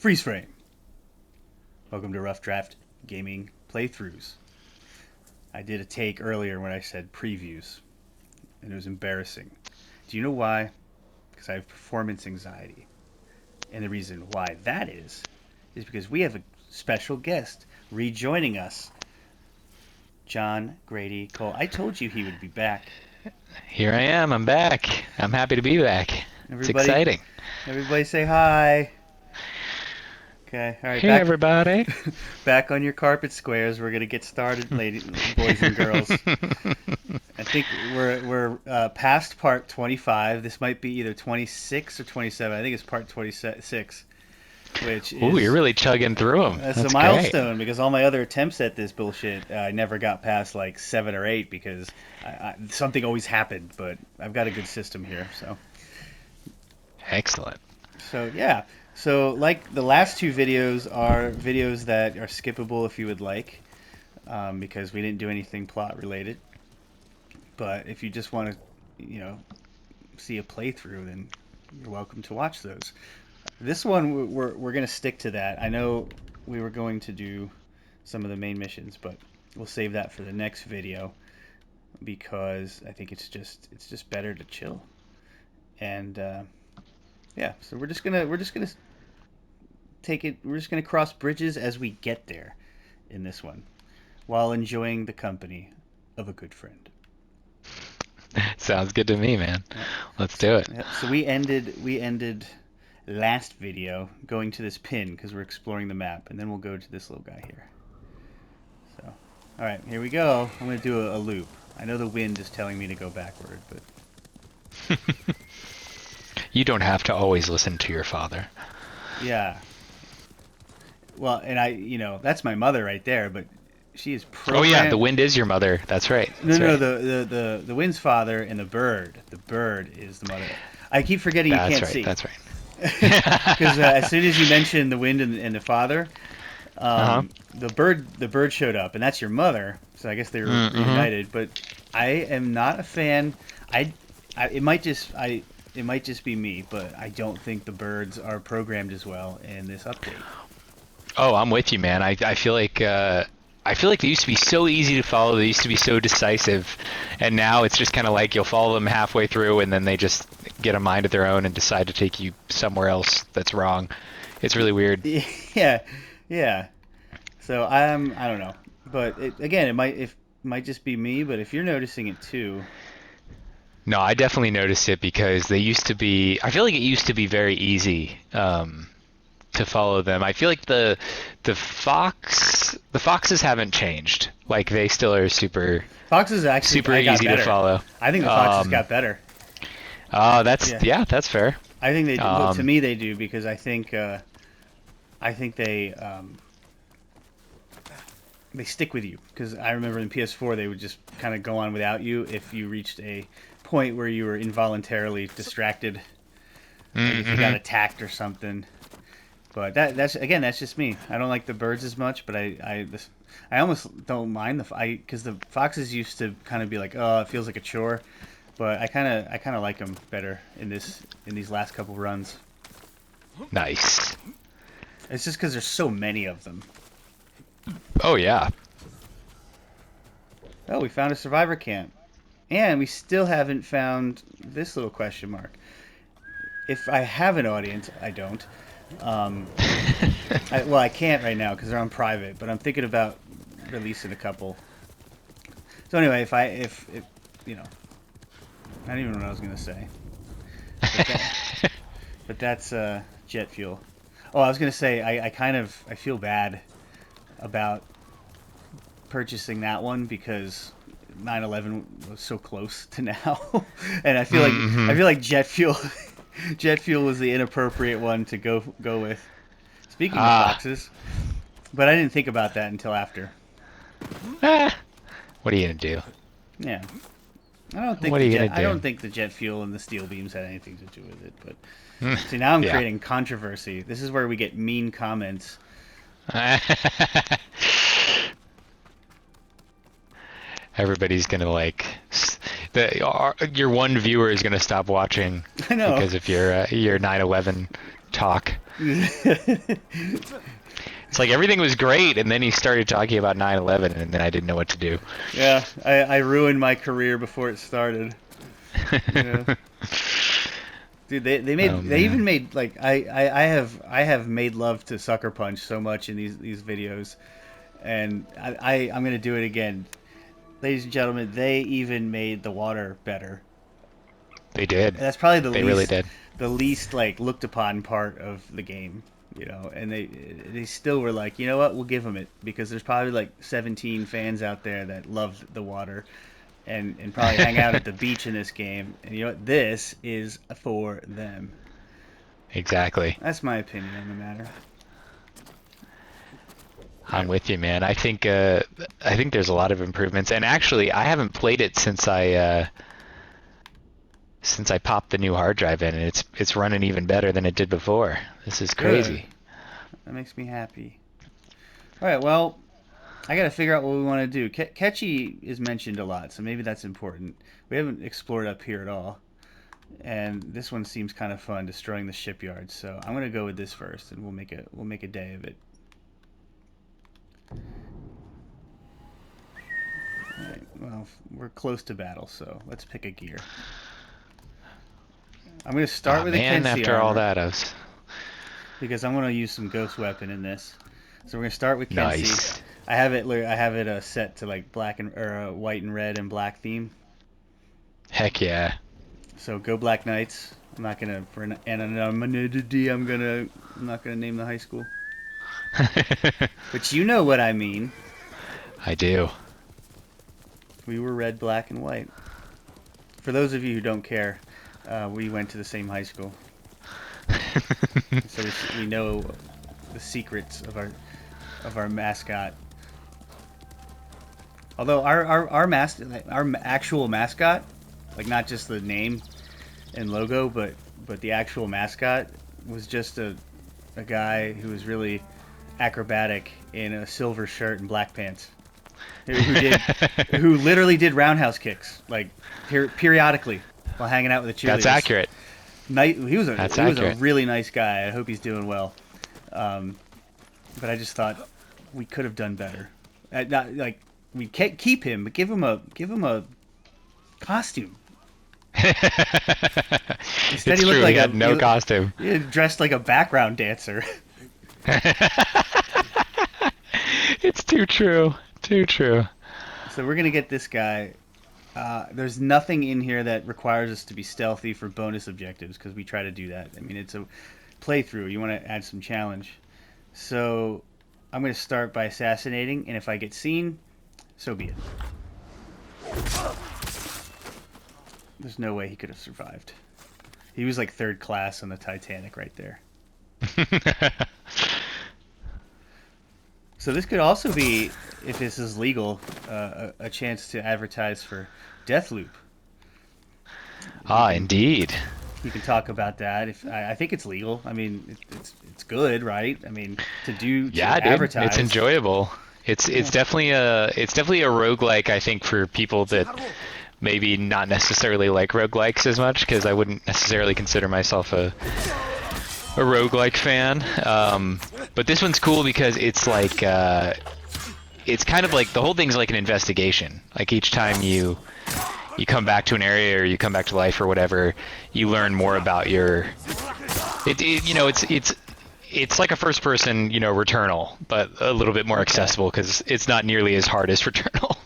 Freeze frame. Welcome to Rough Draft Gaming Playthroughs. I did a take earlier when I said previews, and it was embarrassing. Do you know why? Because I have performance anxiety. And the reason why that is because we have a special guest rejoining us. John Grady Cole. I told you he would be back. Here I am. I'm back. I'm happy to be back. It's Everybody, exciting. everybody say hi. Okay, all right, Hey, everybody. back on your carpet squares. We're gonna get started, ladies, boys and girls. I think we're past part 25. This might be either 26 or 27. I think it's part 26, which Ooh, you're is really chugging through them. that's a That's great. milestone because all my other attempts at this bullshit, I never got past like 7 or 8 because something always happened. But I've got a good system here, so. Excellent. So yeah. So like the last two videos are videos that are skippable if you would like, because we didn't do anything plot related. But if you just want to, see a playthrough, then you're welcome to watch those. This one we're gonna stick to that. I know we were going to do some of the main missions, but we'll save that for the next video because I think it's just better to chill. And yeah, so we're just gonna take it. We're just gonna cross bridges as we get there in this one, while enjoying the company of a good friend. Sounds good to me, man. Yeah. Let's do it. Yeah, so we ended last video going to this pin because we're exploring the map, and then we'll go to this little guy here. So, all right, here we go. I'm gonna do a loop. I know the wind is telling me to go backward, but You don't have to always listen to your father. yeah. Well, and that's my mother right there, but she is Oh yeah, programmed. the wind is your mother. That's right. No, That's no, right. the wind's father and the bird. The bird is the mother. I keep forgetting you That's can't right. see. That's Because right. as soon as you mention the wind and the father, Uh-huh. the bird showed up, and that's your mother. So I guess they were Mm-hmm. reunited. But I am not a fan. It might just be me, but I don't think the birds are programmed as well in this update. Oh, I'm with you, man. I feel like they used to be so easy to follow. They used to be so decisive, and now it's just kind of like you'll follow them halfway through, and then they just get a mind of their own and decide to take you somewhere else that's wrong. It's really weird. Yeah, yeah. So I don't know, but again, it might just be me. But if you're noticing it too, No, I definitely noticed it because they used to be. I feel like it used to be very easy to follow them. I feel like the foxes haven't changed. Like they still are foxes actually super I got easy to better. follow. I think the foxes Um, got better. that's Yeah, yeah, that's fair. I think they do. Well, to Um, me they do because I think they stick with you because I remember in PS4 they would just kind of go on without you if you reached a point where you were involuntarily distracted, like if you got mm-hmm. attacked or something. But that's just me. I don't like the birds as much, but I almost don't mind because the foxes used to kind of be like, oh, it feels like a chore, but I kind of like them better in these last couple runs. Nice. It's just because there's so many of them. Oh yeah. Oh, we found a survivor camp, and we still haven't found this little question mark. If I have an audience, I don't. Um, well, I can't right now because they're on private, but I'm thinking about releasing a couple. So anyway, if you know, I don't even know what I was gonna say, but that's jet fuel. Oh, I was gonna say I feel bad about purchasing that one because 9/11 was so close to now, and I hmm feel like jet fuel jet fuel was the inappropriate one to go with. Speaking of Ah, foxes, but I didn't think about that until after. ah. What are you gonna do? Yeah, What are you gonna I don't do? think the jet fuel and the steel beams had anything to do with it. But see, now I'm Yeah. creating controversy. This is where we get mean comments. Everybody's gonna like your one viewer is gonna stop watching I know. because of your 9/11 talk. It's like everything was great, and then he started talking about 9/11, and then I didn't know what to do. Yeah, I ruined my career before it started. Yeah. Dude, Oh they even man. made like I have made love to Sucker Punch so much in these videos, and I'm gonna do it again, ladies and gentlemen. They even made the water better. They did. And that's probably They really did. the least like looked upon part of the game, you know. And they still were like, you know what, we'll give them it because there's probably like 17 fans out there that love the water and probably hang out at the beach in this game. And you know what? This is for them. Exactly. That's my opinion on the matter. All I'm right. with you, man. I think there's a lot of improvements, and actually, I haven't played it since I popped the new hard drive in, and it's running even better than it did before. This is Good. crazy. That makes me happy. All right. Well, I got to figure out what we want to do. Catchy is mentioned a lot, so maybe that's important. We haven't explored up here at all. And this one seems kind of fun, destroying the shipyard. So I'm gonna go with this first, and we'll make a day of it. All right, well, we're close to battle, so let's pick a gear. I'm gonna start Ah, with the man, Kenshi after all armor that, I was because I'm gonna use some ghost weapon in this. So we're gonna start with Kenshi. nice. I have it set to like black and or white and red and black theme. Heck yeah. So go Black Knights. I'm not gonna for an anonymity. I'm not gonna name the high school, but you know what I mean. I do. We were red, black, and white. For those of you who don't care, we went to the same high school, so we know the secrets of our mascot. Although our actual mascot, like not just the name and logo, but the actual mascot was just a guy who was really acrobatic in a silver shirt and black pants. Who literally did roundhouse kicks like periodically while hanging out with the That's cheerleaders. accurate. That's He was a accurate. really nice guy. I hope he's doing well. Um, but I just thought we could have done better. Not like we can't keep him, but give him a costume. Instead, It's he looked true. He like had no costume. he dressed like a background dancer. It's too true. Too true. So we're gonna get this guy. There's nothing in here that requires us to be stealthy for bonus objectives because we try to do that. I mean, it's a playthrough. You want to add some challenge. So I'm going to start by assassinating, and if I get seen, so be it. There's no way he could have survived. He was like third class on the Titanic right there. So this could also be, if this is legal, a chance to advertise for Deathloop. You Ah, can indeed. you can talk about that. If I think it's legal. I mean, it's good, right? I mean, to Yeah, dude. It's advertise. enjoyable. Yeah. It's definitely a roguelike, I think, for people that maybe not necessarily like roguelikes as much, because I wouldn't necessarily consider myself a roguelike fan. But this one's cool because it's like it's kind of like the whole thing's like an investigation. Like each time you come back to an area or you come back to life or whatever, you learn more about your you know it's like a first person, you know, Returnal, but a little bit more Okay. accessible because it's not nearly as hard as Returnal.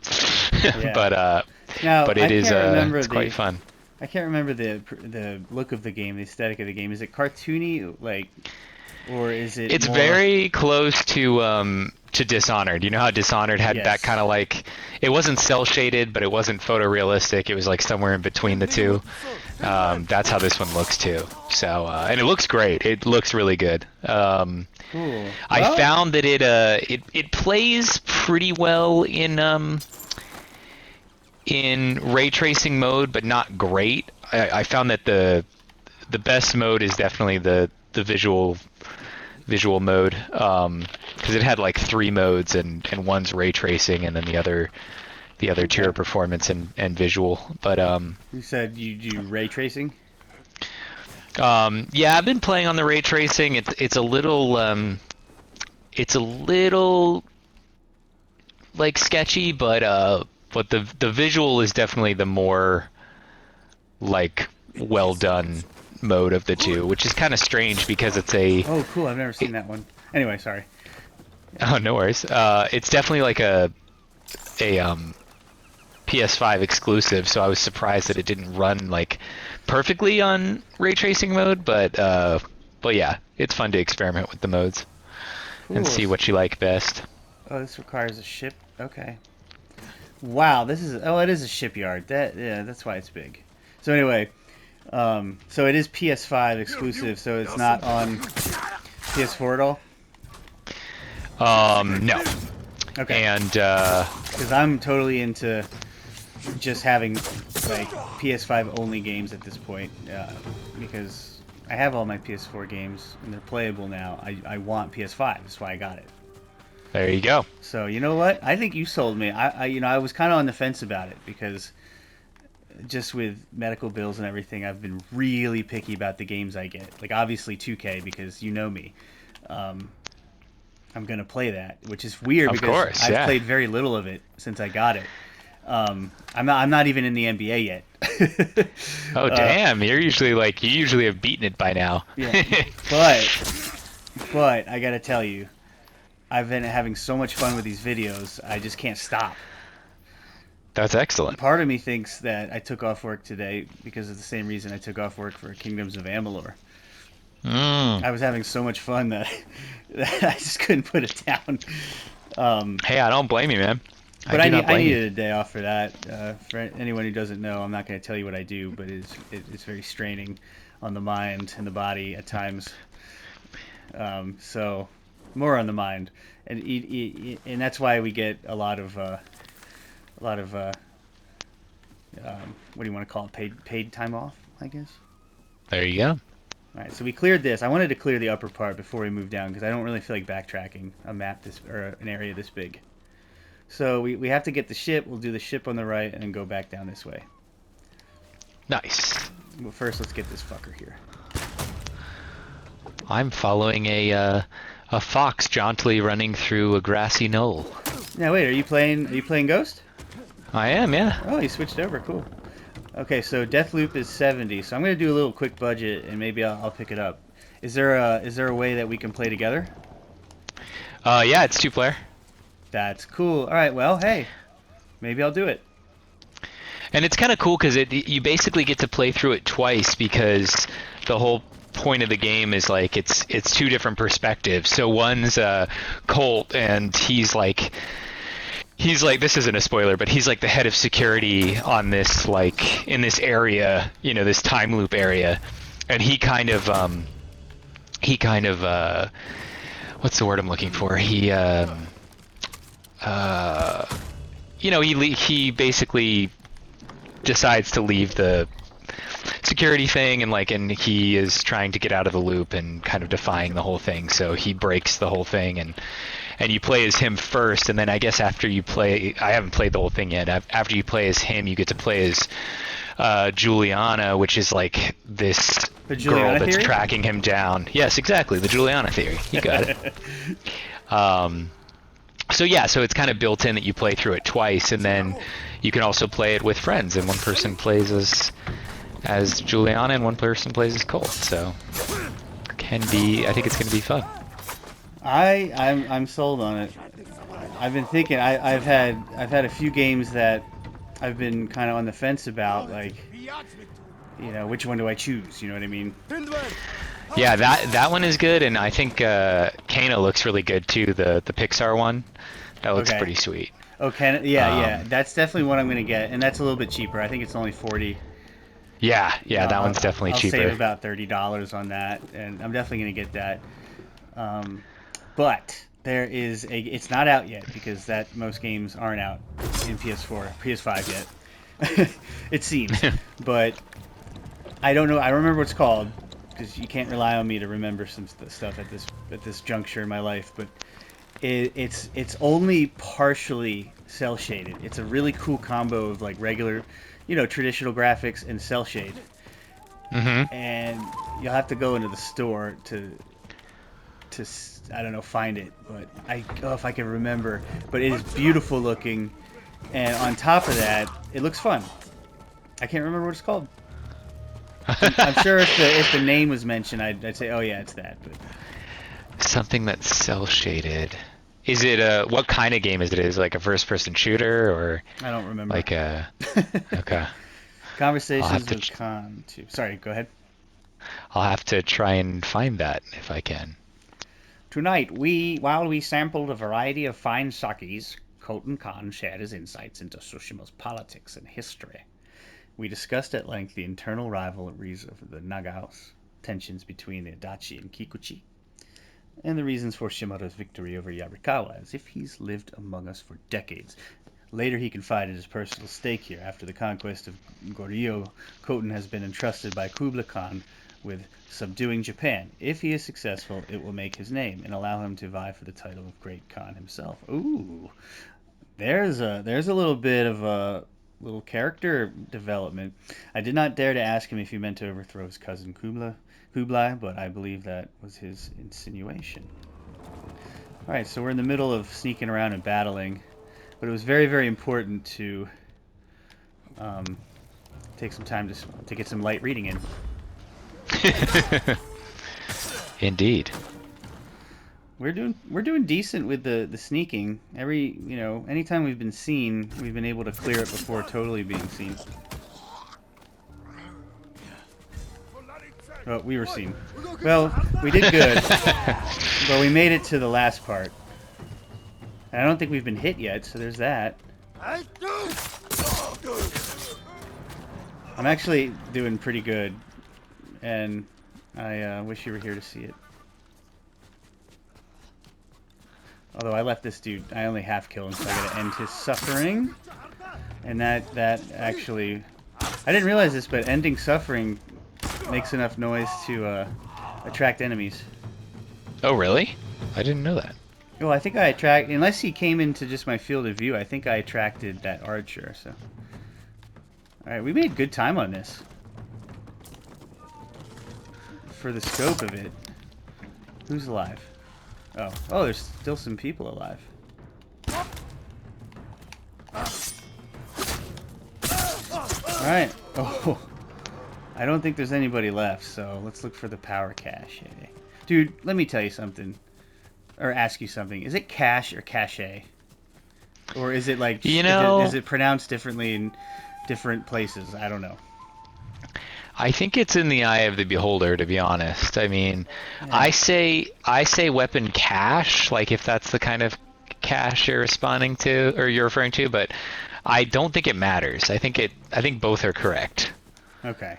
Yeah. but Now but it is it's quite fun. I can't remember the look of the game, the aesthetic of the game. Is it cartoony, like, or is it It's more? very close to Dishonored. You know how Dishonored had that kind Yes. of like, it wasn't cell shaded, but it wasn't photorealistic. It was like somewhere in between the two. That's how this one looks too. So and it looks great. It looks really good. Cool. I Well, found that it plays pretty well in ray tracing mode, but not great. I found that the best mode is definitely the visual mode, because it had like three modes, and one's ray tracing and then the other two okay. are performance and visual. But You said you do ray tracing. Yeah, I've been playing on the ray tracing. It's a little like sketchy, but the visual is definitely the more like well done mode of the two, which is kind of strange because it's a Oh, cool. I've never seen that one. Anyway, sorry. oh no worries. It's definitely like a PS5 exclusive, so I was surprised that it didn't run like perfectly on ray tracing mode, but yeah, it's fun to experiment with the modes and Cool. see what you like best. Oh, this requires a ship. Okay. Wow, this is. Oh, it is a shipyard. Yeah, that's why it's big. So anyway, so it is PS5 exclusive, so it's not on PS4 at all. No. Okay. And Because I'm totally into just having like PS5 only games at this point, because I have all my PS4 games and they're playable now. I want PS5. That's why I got it. there you go. So you know what? I think you sold me. I was kind of on the fence about it because just with medical bills and everything, I've been really picky about the games I get. Like obviously 2K because you know me. Um, I'm gonna play that, which is weird Of because course, I've yeah. played very little of it since I got it. I'm not even in the NBA yet. Oh damn, you usually have beaten it by now. Yeah, but I gotta tell you, I've been having so much fun with these videos. I just can't stop. That's excellent. Part of me thinks that I took off work today because of the same reason I took off work for Kingdoms of Amalur. Mm. I was having so much fun that, that I just couldn't put it down. Um, Hey, I don't blame you, man. I but do not I blame you. needed a day off for that. For anyone who doesn't know, I'm not going to tell you what I do, but it's very straining on the mind and the body at times. So more on the mind, and that's why we get a lot of what do you want to call it? Paid time off, I guess. There you go. All right, so we cleared this. I wanted to clear the upper part before we move down because I don't really feel like backtracking a map this or an area this big. So we have to get the ship. We'll do the ship on the right and then go back down this way. Nice. But first, let's get this fucker here. I'm following a fox jauntily running through a grassy knoll. Now wait, are you playing? Are you playing Ghost? I am, yeah. Oh, you switched over. Cool. Okay, so Deathloop is 70. So I'm gonna do a little quick budget and maybe I'll pick it up. Is there a way that we can play together? Yeah, it's two player. That's cool. All right. Well, hey, maybe I'll do it. And it's kind of cool because you basically get to play through it twice because the whole point of the game is like it's two different perspectives. So one's Colt, and he's like this isn't a spoiler, but he's like the head of security on this like in this area, this time loop area, and he kind of what's the word I'm looking for? He basically decides to leave the security thing and he is trying to get out of the loop and kind of defying the whole thing, so he breaks the whole thing, and you play as him first, and then I guess after you play, I haven't played the whole thing yet, after you play as him you get to play as Juliana, which is like this The girl Juliana that's theory? tracking him down. Yes, exactly, the Juliana theory, you got it. So it's kind of built in that you play through it twice, and then you can also play it with friends, and one person plays as Juliana and one person plays as Colt. So I think it's going to be fun. I'm sold on it. I've been thinking. I've had a few games that I've been kind of on the fence about, like, which one do I choose? You know what I mean? Yeah, that one is good, and I think Kano looks really good too. The Pixar one, that looks Okay. pretty sweet. Okay, yeah, that's definitely what I'm gonna get, and that's a little bit cheaper. I think it's only 40. Yeah, that I'll, one's definitely I'll cheaper. save about $30 on that, and I'm definitely gonna get that. But there is it's not out yet because most games aren't out in PS4, PS5 yet. It seems, but I don't know. I remember what it's called because you can't rely on me to remember some stuff at this juncture in my life. But it's only partially cell shaded. It's a really cool combo of like regular, traditional graphics and cell shade. Mm-hmm. and you'll have to go into the store to I don't know, find it, but if I can remember. But it is beautiful looking, and on top of that, it looks fun. I can't remember what it's called. I'm sure if the name was mentioned, I'd say, oh yeah, it's that. But Something that's cell shaded. Is it what kind of game is it? Is it like a first person shooter or I don't remember. like a okay. I'll have Conversations to with Khan too. Sorry, go ahead. I'll have to try and find that if I can. Tonight, while we sampled a variety of fine sakis, Koten Khan shared his insights into Tsushima's politics and history. We discussed at length the internal rivalries of the Nagaos, tensions between the Adachi and Kikuchi, and the reasons for Shimaru's victory over Yarikawa, as if he's lived among us for decades. Later, he confided his personal stake here. After the conquest of Goryeo, Khoten has been entrusted by Kublai Khan with subduing Japan. If he is successful, it will make his name and allow him to vie for the title of Great Khan himself. Ooh, there's a little bit of a little character development. I did not dare to ask him if he meant to overthrow his cousin Kublai, but I believe that was his insinuation. All right, so we're in the middle of sneaking around and battling, but it was very, very important to um, take some time to get some light reading in. Indeed. We're doing decent with the sneaking. Anytime we've been seen, we've been able to clear it before totally being seen. Oh, we were seen. Well, we did good, but we made it to the last part. And I don't think we've been hit yet, so there's that. I'm actually doing pretty good, and I wish you were here to see it. Although I left this dude, I only half killed him, so I gotta end his suffering. And that actually, I didn't realize this, but ending suffering makes enough noise to attract enemies. Oh, really? I didn't know that. Well, I think I attract, unless he came into just my field of view, I think I attracted that archer, so. Alright, we made good time on this. For the scope of it. Who's alive? Oh, there's still some people alive. Alright. Oh, I don't think there's anybody left, so let's look for the power cache. Dude, let me tell you something. Or ask you something. Is it cache or cache? Or is it like, is it pronounced differently in different places? I don't know. I think it's in the eye of the beholder, to be honest. I mean, Yeah. I say weapon cache, like if that's the kind of cache you're responding to or you're referring to, but I don't think it matters. I think both are correct. Okay.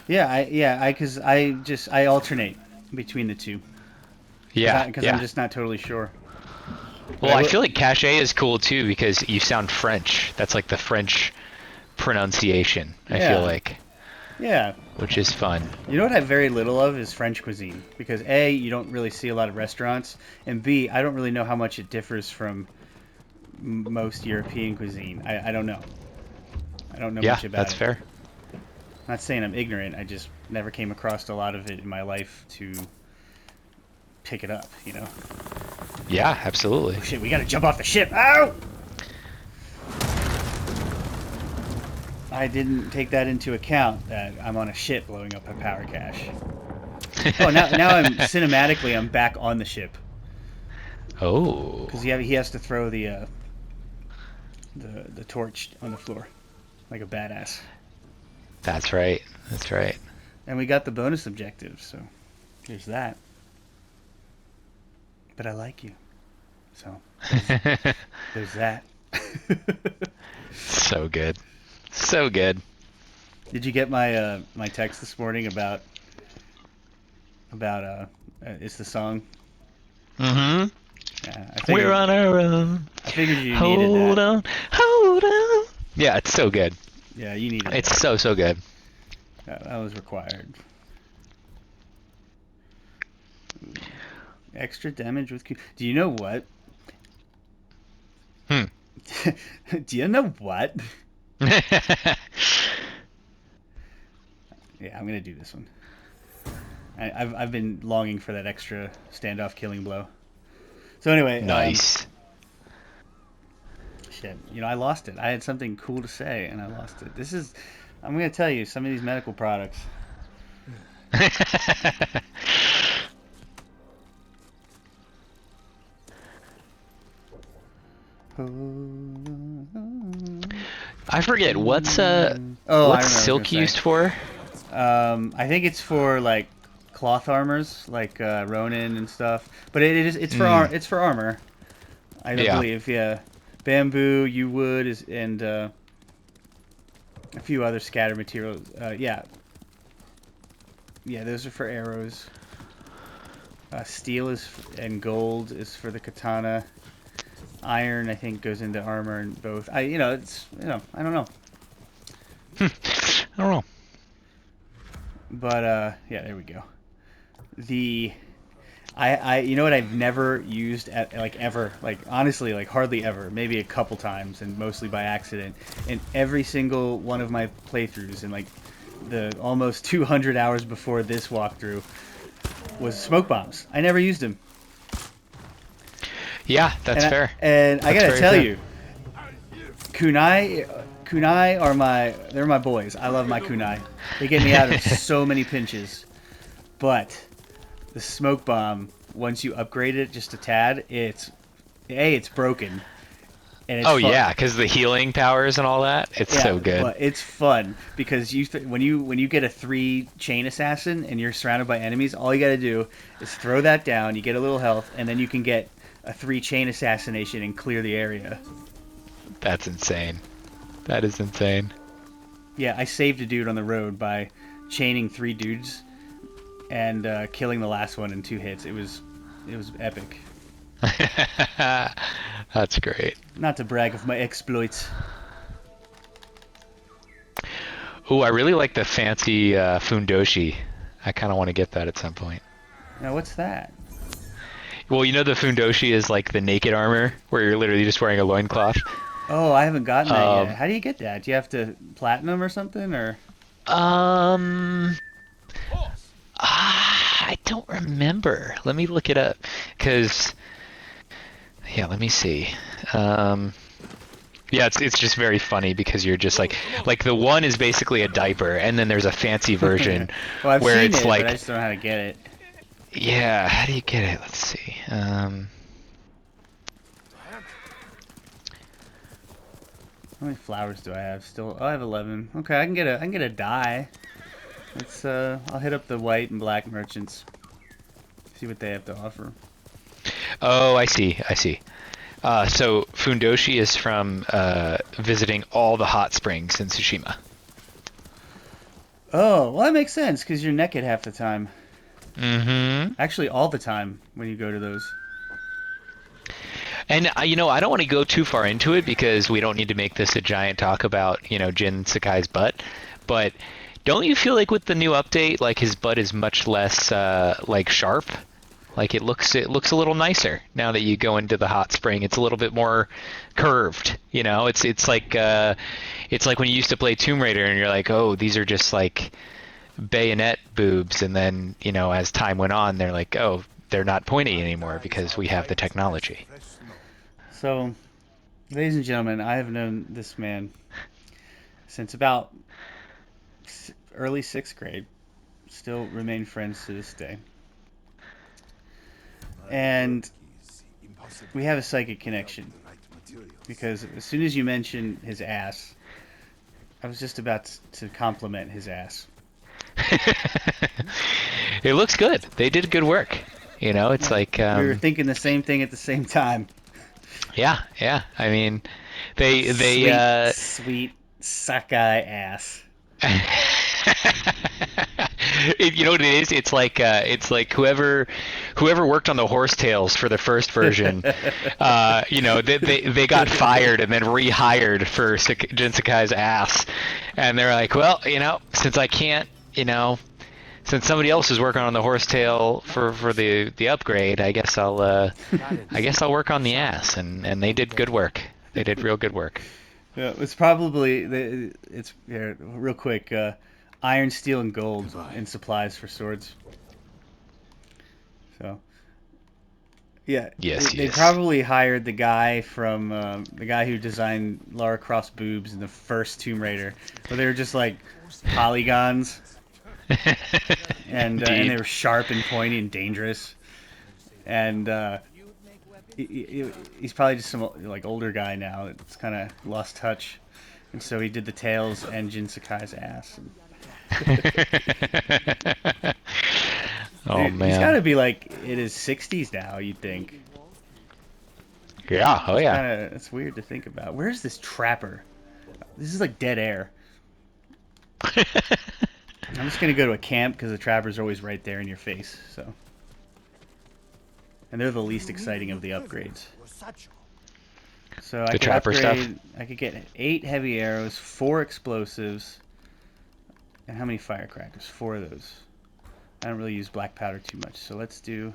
Yeah, because I alternate between the two. Yeah, Because yeah. I'm just not totally sure. Well, I feel like cache is cool too because you sound French. That's like the French pronunciation, I feel like. Yeah. Which is fun. You know what I have very little of is French cuisine. Because A, you don't really see a lot of restaurants, and B, I don't really know how much it differs from most European cuisine. I don't know. I don't know Yeah, much about that's it. fair. I'm not saying I'm ignorant. I just never came across a lot of it in my life to pick it up, you know? Yeah, absolutely. Oh shit, we gotta jump off the ship! Ow! I didn't take that into account, that I'm on a ship blowing up a power cache. Oh, now I'm back on the ship. Oh, Because he has to throw the torch on the floor. Like a badass. that's right. That's right. And we got the bonus objective, so there's that. But I like you. So there's that. So good. So good. Did you get my my text this morning about it's the song? Mm-hmm. Yeah, We're on our own. I figured you needed Hold that. on. Hold on. Yeah, it's so good. Yeah, you needed It's that. so good. That was required. Extra damage with Q. Do you know what? Hmm. Do you know what? Yeah, I'm gonna do this one. I've been longing for that extra standoff killing blow. So anyway, Nice. shit. I lost it. I had something cool to say and I lost it. I'm gonna tell you some of these medical products. I forget Oh, I what's remember what I was silk gonna used for? I think it's for like cloth armors, like Ronin and stuff. But Mm, it's for armor. I yeah. believe, yeah. Bamboo, yew wood is and a few other scatter materials. Yeah, yeah, those are for arrows. Steel and gold is for the katana. Iron, I think, goes into armor and both. I don't know. I don't know. But yeah, there we go. The you know what I've never used at like ever, like honestly, like hardly ever, maybe a couple times, and mostly by accident. In every single one of my playthroughs, and like the almost 200 hours before this walkthrough, was smoke bombs. I never used them, Yeah, that's fair. and I That's gotta very tell fair. you, kunai are they're my boys. I love my kunai. They get me out of so many pinches, but the smoke bomb, once you upgrade it just a tad, it's broken and it's Oh fun. yeah, because the healing powers and all that. It's Yeah, so good. but it's fun because when you get a 3 chain assassin and you're surrounded by enemies, all you got to do is throw that down. You get a little health, and then you can get a 3 chain assassination and clear the area. That's insane. That is insane. Yeah, I saved a dude on the road by chaining 3 dudes and killing the last one in 2 hits. It was epic. That's great. Not to brag of my exploits. Oh, I really like the fancy fundoshi. I kind of want to get that at some point. Now, what's that? Well, you know the fundoshi is like the naked armor where you're literally just wearing a loincloth. Oh, I haven't gotten that yet. Um, How do you get that? Do you have to platinum or something, or? um, I don't remember. Let me look it up. Cause yeah, let me see. Um, yeah, it's just very funny because you're just like the one is basically a diaper, and then there's a fancy version Well, I've where seen it's it, but I like, just don't know how to get it. yeah, how do you get it? Let's see. How many flowers do I have still? Oh, I have 11. Okay, I can get a dye. I'll hit up the white and black merchants. See what they have to offer. Oh, I see. I see. So Fundoshi is from visiting all the hot springs in Tsushima. Oh, well, that makes sense because you're naked half the time. Mm-hmm. Actually, all the time when you go to those. And I don't want to go too far into it because we don't need to make this a giant talk about, Jin Sakai's butt. But don't you feel like with the new update, like his butt is much less like sharp? Like it looks a little nicer now that you go into the hot spring. It's a little bit more curved. It's like when you used to play Tomb Raider and you're like, oh, these are just like bayonet boobs, and then as time went on, they're like, oh, they're not pointy anymore because we have the technology. So, ladies and gentlemen, I have known this man since about early 6th grade. Still remain friends to this day. And we have a psychic connection because as soon as you mention his ass, I was just about to compliment his ass. It looks good. They did good work. It's Yeah, like we were thinking the same thing at the same time. yeah, yeah. I mean, they Sweet, sweet Sakai ass. you know what it is? It's like whoever worked on the horsetails for the first version, they got fired and then rehired for Jin Sakai's ass, and they're like, well, since I can't, since somebody else is working on the horsetail for the upgrade, I guess I'll work on the ass, and they did good work. They did real good work. Yeah, it's probably it's here real quick. iron, steel, and gold Goodbye. in supplies for swords. So, yeah, Yes, they yes. probably hired the guy from the guy who designed Lara Croft's boobs in the first Tomb Raider, where they were just like polygons and they Indeed. were sharp and pointy and dangerous. And he's probably just some like older guy now that's kind of lost touch, and so he did the tails and Jin Sakai's ass. And Oh dude, he's got man. to be like in his 60s now, you'd think. Yeah. Oh yeah. It's weird to think about. Where's this trapper? This is like dead air. I'm just gonna go to a camp because the trappers are always right there in your face. So, and they're the least exciting of the upgrades. So I The could trapper stuff. upgrade. I could get 8 heavy arrows, 4 explosives, and how many firecrackers? 4 of those. I don't really use black powder too much, so let's do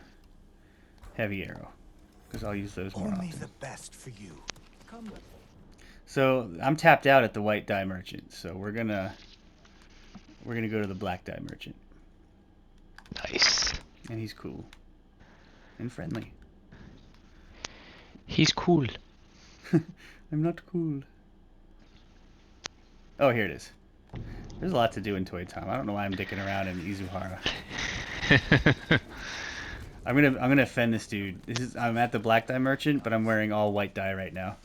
heavy arrow because I'll use those more Only often. the best for you. Come. So I'm tapped out at the white dye merchant, so we're gonna go to the black dye merchant, Nice. and he's cool and friendly. He's cool. I'm not cool. Oh, here it is. There's a lot to do in Toy Time. I don't know why I'm dicking around in Izuhara. I'm gonna offend this dude. I'm at the black dye merchant, but I'm wearing all white dye right now.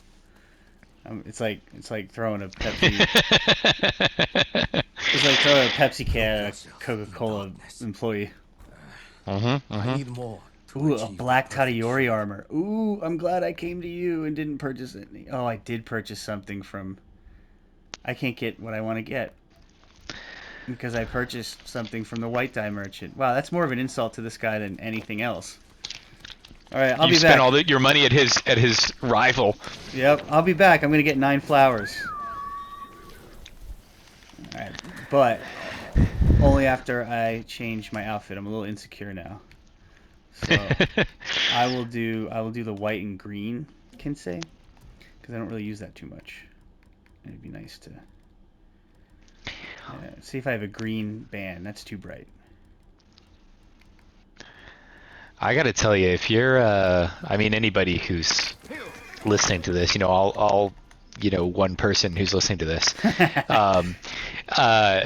It's like throwing a Pepsi. It's like throwing a Pepsi can at a Coca-Cola employee. Mhm. I Mhm. need more. To Ooh, a achieve black the perfect Tadayori armor. Ooh, I'm glad I came to you and didn't purchase any. Oh, I did purchase something from. I can't get what I want to get because I purchased something from the white dye merchant. Wow, that's more of an insult to this guy than anything else. All right, I'll You be spent back. all your money at his rival. Yep, I'll be back. I'm gonna get 9 flowers. All right, but only after I change my outfit. I'm a little insecure now, so I will do the white and green Kinsei because I don't really use that too much. It'd be nice to see if I have a green band. That's too bright. I gotta tell you, if you're, I mean, anybody who's listening to this, all, one person who's listening to this, um, uh,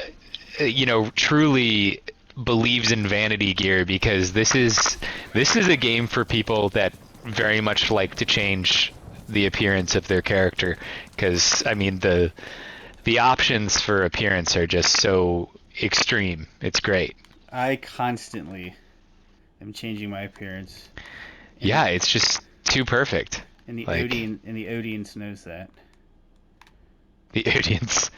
truly believes in vanity gear because this is a game for people that very much like to change the appearance of their character. Because I mean, the options for appearance are just so extreme. It's great. I constantly am changing my appearance, and Yeah, it's just too perfect. the Like audience knows that. the audience.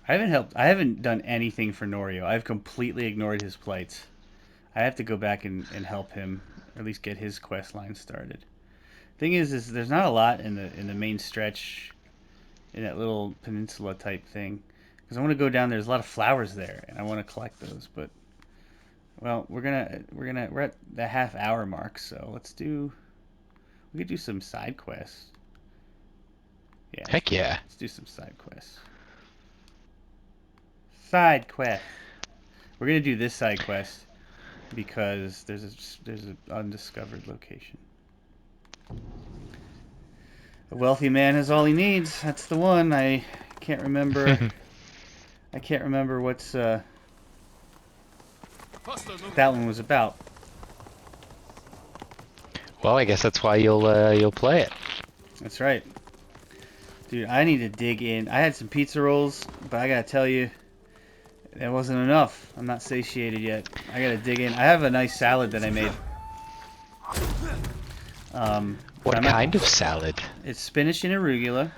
I haven't done anything for Norio. I've completely ignored his plights. I have to go back and help him, or at least get his quest line started. Thing is there's not a lot in the main stretch in that little peninsula type thing. Because I want to go down there. There's a lot of flowers there, and I want to collect those. But well, we're at the half hour mark, so we could do some side quests. Yeah, Heck yeah. let's do some side quests. Side quest. We're gonna do this side quest because there's an undiscovered location. A wealthy man has all he needs. That's the one. I can't remember. I can't remember what's that one was about. Well, I guess that's why you'll play it. That's right, dude. I need to dig in. I had some pizza rolls, but I gotta tell you, that wasn't enough. I'm not satiated yet. I gotta dig in. I have a nice salad that I made. But What I'm not, kind of salad? it's spinach and arugula.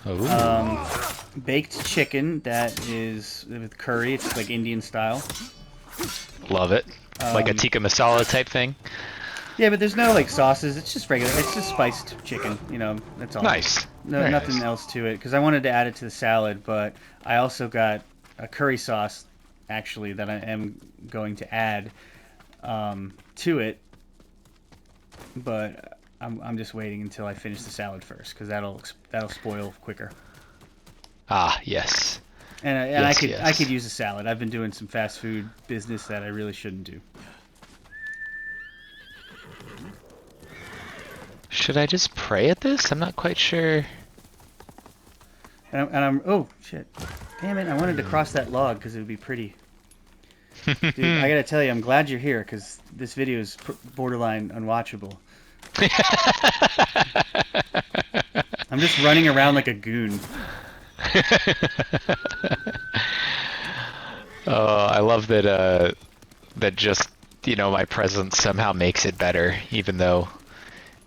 Oh, Baked chicken that is with curry. It's like Indian style. love it. Like a tikka masala type thing. Yeah, but there's no like sauces. It's just regular. It's just spiced chicken. That's all. Nice. No, Very nothing nice. else to it. Because I wanted to add it to the salad, but I also got a curry sauce, actually, that I am going to add to it. But I'm just waiting until I finish the salad first, because that'll spoil quicker. Ah, yes. And Yes, I could yes. use a salad. I've been doing some fast food business that I really shouldn't do. Should I just pray at this? I'm not quite sure. And I'm oh shit, damn it! I wanted to cross that log because it would be pretty. Dude, I gotta tell you, I'm glad you're here because this video is borderline unwatchable. I'm just running around like a goon. Oh, I love that that just, my presence somehow makes it better, even though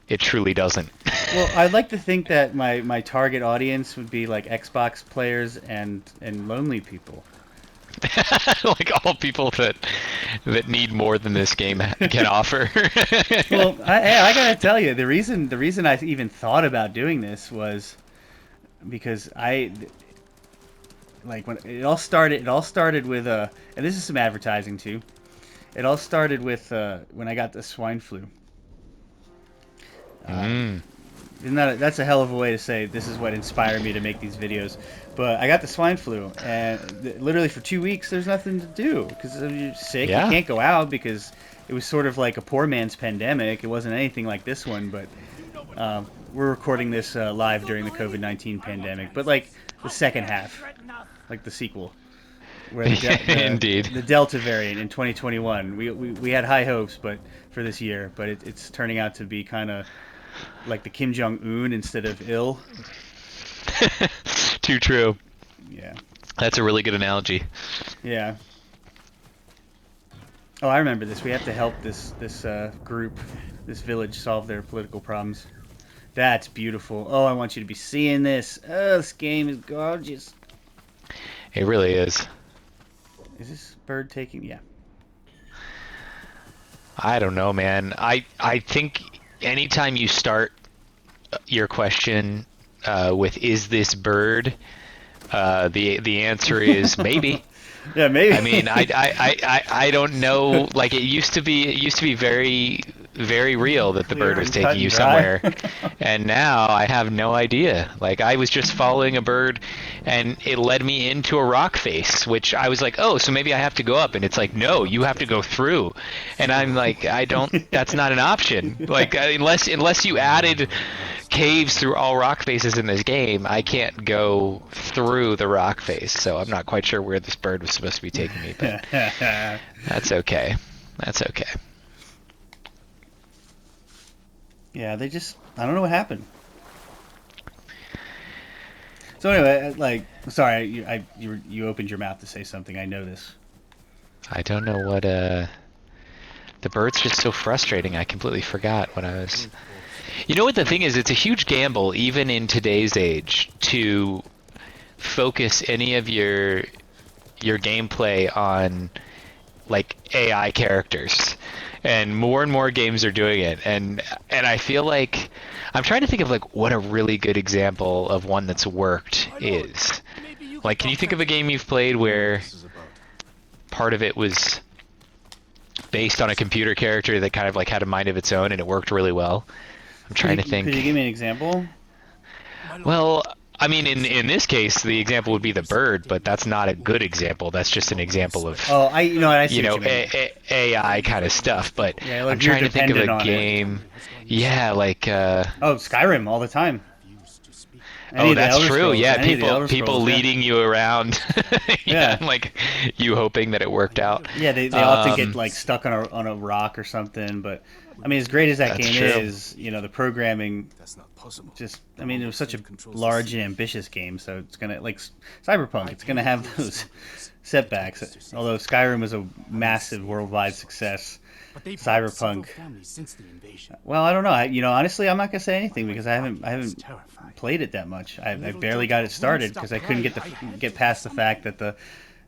it truly doesn't. Well, I'd like to think that my target audience would be like Xbox players and lonely people. Like all people that need more than this game can offer. Well, I gotta tell you, the reason I even thought about doing this was because I like when it all started with and this is some advertising too. It all started with when I got the swine flu. Mm. Isn't that's a hell of a way to say this is what inspired me to make these videos. But I got the swine flu, and literally for 2 weeks there's nothing to do because you're sick. You Yeah. can't go out because it was sort of like a poor man's pandemic. It wasn't anything like this one, but we're recording this live during the COVID-19 pandemic. But like the second half, like the sequel, where Indeed. the Delta variant in 2021. We had high hopes, but for this year, but it's turning out to be kind of like the Kim Jong Un instead of ill. Too true. Yeah. That's a really good analogy. Yeah. Oh, I remember this. We have to help this group, this village, solve their political problems. That's beautiful. Oh, I want you to be seeing this. Oh, this game is gorgeous. It really is. Is this bird taking? Yeah. I don't know, man. I think anytime you start your question with "Is this bird?" The answer is maybe. Yeah, maybe. I mean, I don't know. Like it used to be very very real that the Clear bird was and cut taking and you dry. somewhere, and now I have no idea. Like I was just following a bird, and it led me into a rock face, which I was like, oh, so maybe I have to go up, and it's like, no, you have to go through, and I'm like, I don't. That's not an option. Like unless you added caves through all rock faces in this game, I can't go through the rock face, so I'm not quite sure where this bird was supposed to be taking me, but that's okay. That's okay. Yeah, I don't know what happened. So anyway, like, sorry, you opened your mouth to say something. I know this. I don't know what, the bird's just so frustrating, I completely forgot what I was... You know what the thing is? It's a huge gamble, even in today's age, to focus any of your gameplay on, like, AI characters. And more games are doing it, and I feel like I'm trying to think of like what a really good example of one that's worked is. Like, can you think of a game you've played where part of it was based on a computer character that kind of like had a mind of its own and it worked really well? I'm trying to think. Could you give me an example? Well, I mean, in this case, the example would be the bird, but that's not a good example. That's just an example of Oh, I see what you mean. AI kind of stuff. But Yeah, like I'm you're trying to think of dependent a on it. game. Yeah, like. Oh, Skyrim all the time. Oh, that's true. Yeah, Any of the Elder people Scrolls, yeah. leading you around. Yeah. Like you hoping that it worked out. Yeah, they often get like stuck on a rock or something. But I mean, as great as that That's game true. is, the programming That's not possible. just, I mean, it was such a large and ambitious game, so it's gonna like Cyberpunk. It's gonna have those setbacks. Although Skyrim was a massive worldwide success. But they've Cyberpunk. families since the invasion. Well, I don't know. Honestly, I'm not gonna say anything because I haven't Terrifying. played it that much. I barely got it started because I couldn't get past the fact that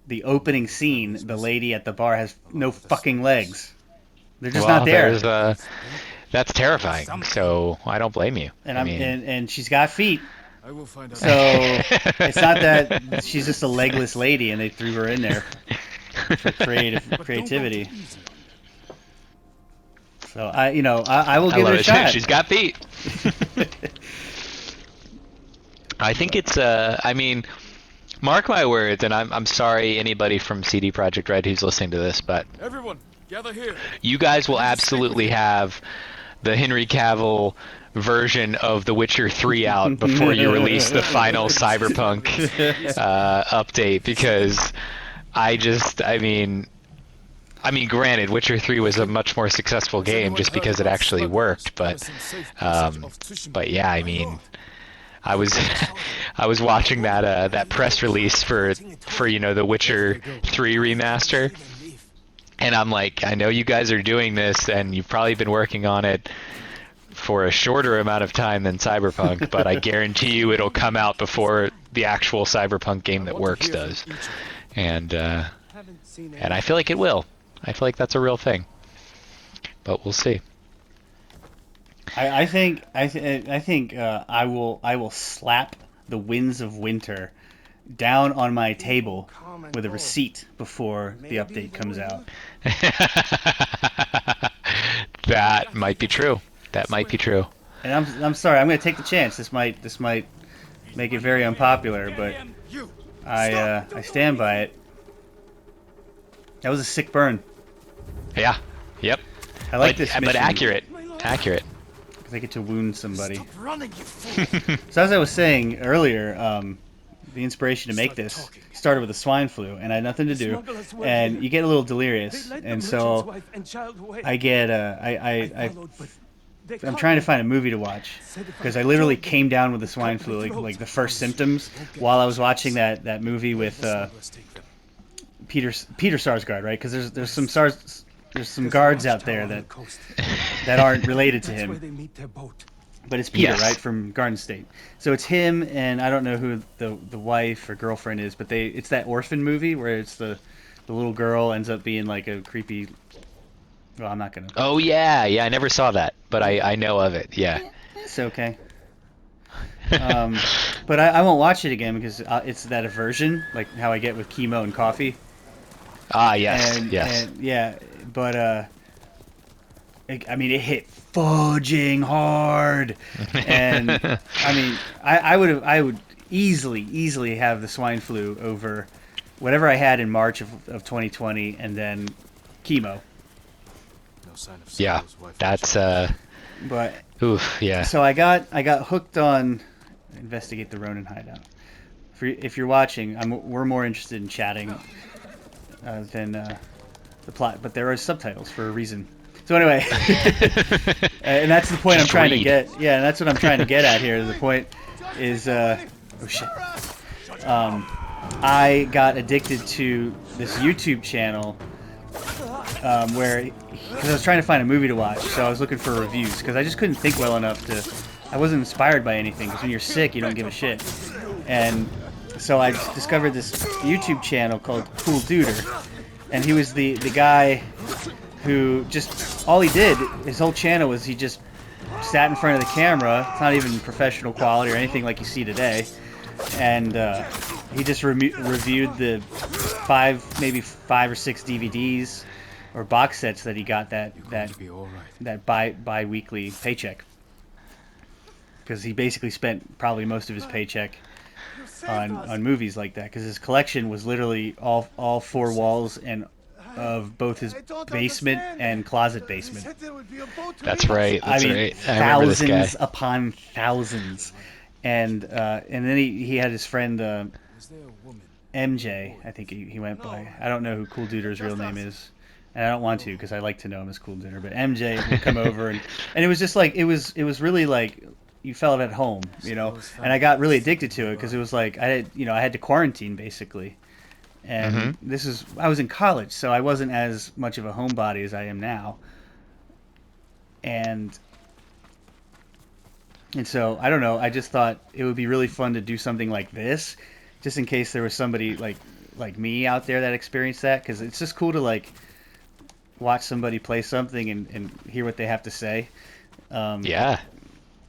the opening scene, the lady at the bar has no fucking legs. They're just Well, not there. that's terrifying. So I don't blame you. And I mean, and she's got feet. I will find out. So it's not that she's just a legless lady and they threw her in there for creativity. So I will I give love it a it. shot. She's got feet. I think it's I mean, Mark my words, and I'm sorry anybody from CD Projekt Red who's listening to this, but Everyone, gather here. you guys will absolutely have the Henry Cavill version of The Witcher 3 out before you release the final Cyberpunk update, because granted, Witcher 3 was a much more successful Has game anyone just heard because it about actually smugglers worked, but menacing safe passage of Tsushima? yeah, I My mean, lord, I was I was watching that press release for The Witcher 3 remaster, see them leave. and I'm like, I know you guys are doing this, and you've probably been working on it for a shorter amount of time than Cyberpunk, but I guarantee you it'll come out before the actual Cyberpunk game that want to works hear from does, each of you. and Haven't seen I feel like it will. I feel like that's a real thing, but we'll see. I think I will slap the Winds of Winter down on my table with a receipt before the update comes out. That might be true. That might be true. And I'm sorry, I'm going to take the chance. This might make it very unpopular, but You. I stand by it. That was a sick burn. Yeah. Yep. I like this mission. But accurate. Accurate. I get to wound somebody. Stop running, you fool. So as I was saying earlier, the inspiration to make this started with the swine flu, and I had nothing to do, and you get a little delirious, and so I get I'm trying to find a movie to watch because I literally came down with the swine flu, like the first symptoms, while I was watching that movie with Peter Sarsgaard, right? Because there's some guards out there that aren't related to him. But it's Peter, Yes. right, from Garden State. So it's him, and I don't know who the wife or girlfriend is, but it's that orphan movie where it's the little girl ends up being like a creepy. Well, I'm not gonna. Oh yeah, I never saw that, but I know of it. Yeah. It's okay. But I won't watch it again because it's that aversion, like how I get with chemo and coffee. Ah yes, And, yes. and yeah, but I mean, it hit fudging hard, and I mean, I would easily have the swine flu over whatever I had in March of 2020, and then chemo. No sign of Yeah, Solo's wife. that's But oof, yeah. so I got hooked on Investigate the Ronin Hideout. If you're watching, we're more interested in chatting than the plot, but there are subtitles for a reason. So anyway, and that's the point I'm trying to get. Yeah, and that's what I'm trying to get at here. The point is, oh shit. I got addicted to this YouTube channel because I was trying to find a movie to watch, so I was looking for reviews because I just couldn't think well enough I wasn't inspired by anything because when you're sick, you don't give a shit. And so I discovered this YouTube channel called Cool Duder, and he was the guy who just, all he did, his whole channel was he just sat in front of the camera. It's not even professional quality or anything like you see today. And he just reviewed the maybe five or six DVDs or box sets that he got Be all right. that bi-weekly paycheck. Because he basically spent probably most of his paycheck on movies like that. Because his collection was literally all four walls and of both his basement and closet basement. That's right. I That's mean, right. I remember this guy. thousands upon thousands. And then he had his friend Is there a woman? MJ, I think he went by. I don't know who Cool Duder's real name is, and I don't want to because I like to know him as Cool Duder. But MJ would come over, and it was just like it was really like you felt at home, you know. And I got really addicted to it because it was like I had to quarantine basically, and I was in college, so I wasn't as much of a homebody as I am now, and so I don't know. I just thought it would be really fun to do something like this, just in case there was somebody like me out there that experienced that. Because it's just cool to like watch somebody play something and hear what they have to say. Yeah.